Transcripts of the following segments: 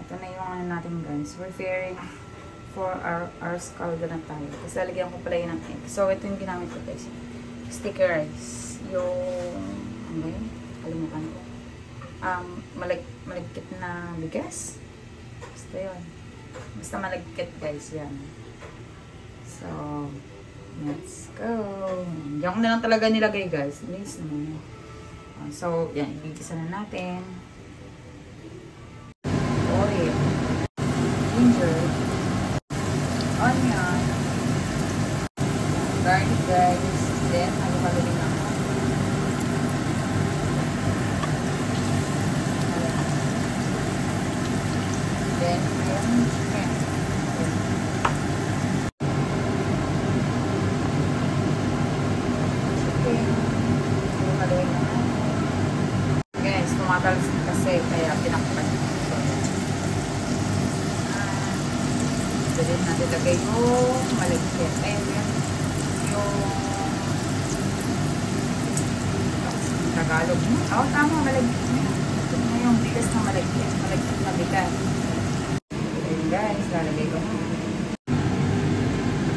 ito na yung ano natin guys. Preparing for our scaldo na tayo. Tapos lalagyan ko pala yun ng egg. So, ito yung ginamit ko guys. Sticky rice. Yung, ano ba yun? Kalimutan ko. Malagkit na bigas. Basta yun. Basta malagkit guys. Yan. So, let's go. Diyan ko na lang talaga nilagay guys. Please naman. So, yan. Igigisa na natin. Oil. Ginger. Onion. Garlic guys. Then, ano pa rin ako? Then, yung chicken. Guys, tumatalsik kasi kaya pinakpan ko. Dali natin lagay yung malagkit. Yung Tagalog mo. Oo, tama, malagkit mo. Ito na yung bigas na malagkit. Malagkit na bigas. Ayun guys, lalagay ko mo.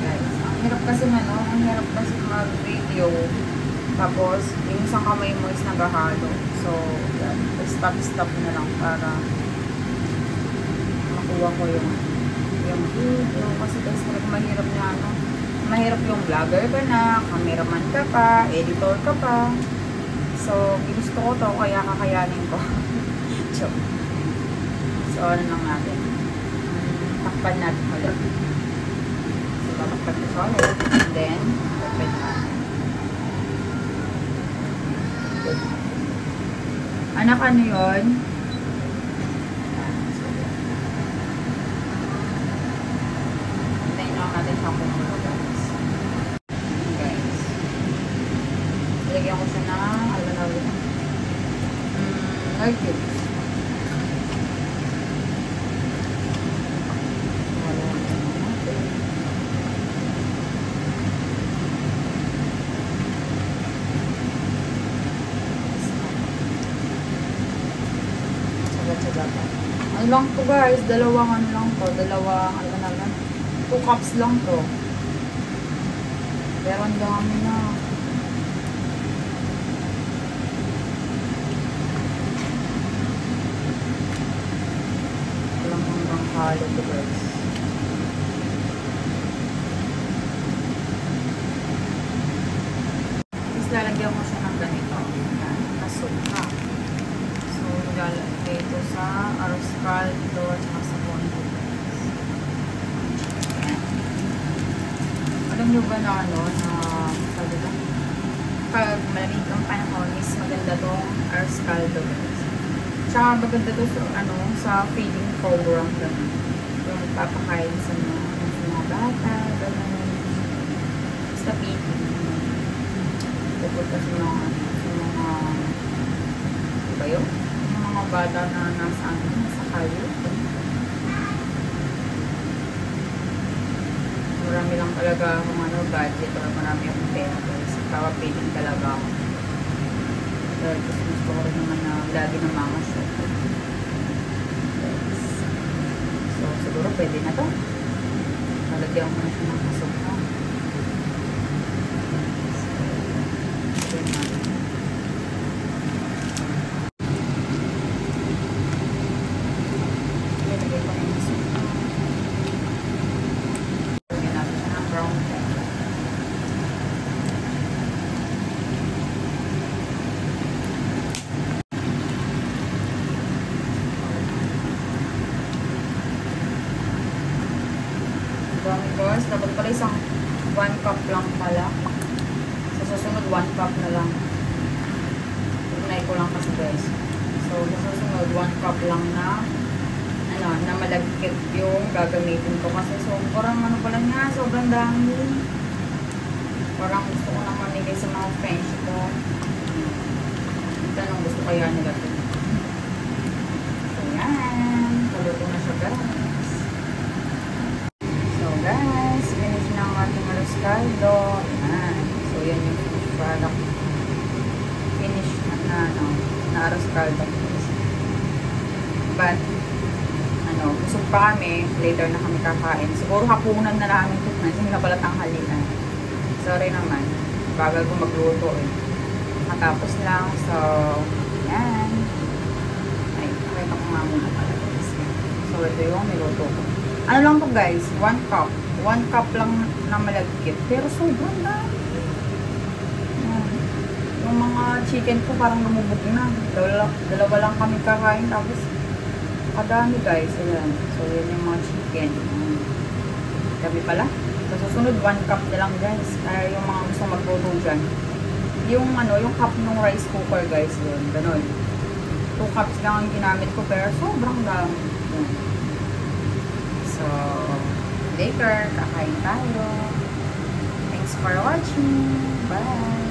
Guys, ang hirap kasi mag-video. Tapos, yung isang kamay mo is nagahalo. So, yan. Stop na lang para makuha ko yung video. Kasi guys, mahirap na mahirap yung vlogger ka na, cameraman ka pa, editor ka pa. So, ginusto ko to, kaya kakayanin ko. So, ano lang natin. Takpan natin ulit. So, takpan ko sa ulit. And then, open natin. Anak, ano yun? Hintayin lang natin siyang kumulo, guys. Guys. Ilagyan ko siya ng like it. Ano lang to guys, dalawang 2 cups lang to. Pero ang dami na. Walang hanggang halo to guys. Tapos lalagyan ko siya ng ganito. Kasuka. So, lalagay ito sa arroscaldo at sa pondo. Alam nyo ba na pag malamig ang panahon is maganda tong arroscaldo. Tsaka maganda to sa feeding program. Yung papakain sa mga bata, gano'n. Basta feeding. Pupunta sa mga diba yun? Yung mga bata na nasa kayo. Marami lang talaga akong budget or marami akong pera. Papapiling talaga ako. Dahil gusto ko rin naman na lagi ng mga show. So, siguro pwede na to. Nalagyan ko na siya ng kasukha. So, pwede na. Guys, dapat pala isang 1 cup lang pala. Sa susunod 1 cup na lang. Unay ko lang kasi guys. So sa susunod 1 cup lang na na malagkit yung gagamitin ko kasi parang pala nga, sobrang dami. Parang gusto ko nang mamigay sa mga friends ko. Tanong gusto kaya nila ito. So yan, paluto na siya guys. So guys, finish na ang ating arroscaldo. Ayan. So yan yung finished product. Finish na arroscaldo. But, ano, busog pa kami, later na kami kakain. Siguro hapunan na namin ito na, hindi na pala tanghalian. Sorry naman, bagal ko magluto eh. Matapos lang, so, yan. Ay, pakita ko nga muna pala guys. So, ito yung niluto ko. Ano lang to guys, 1 cup. 1 cup lang na malagkit, pero sobrang dami. Yan. Yung mga chicken ko parang lumubog na. Dalawa lang kami kakain, tapos kadami guys. Ayan. So, yan yung mga chicken. Dami pala. So, susunod 1 cup na lang guys. Kaya yung mga gusto magluto dyan. Yung ano, yung cup ng rice cooker guys. Yun, ganun. 2 cups lang ang ginamit ko, pero sobrang dami. Yan. So, later, kakain tayo. Thanks for watching. Bye!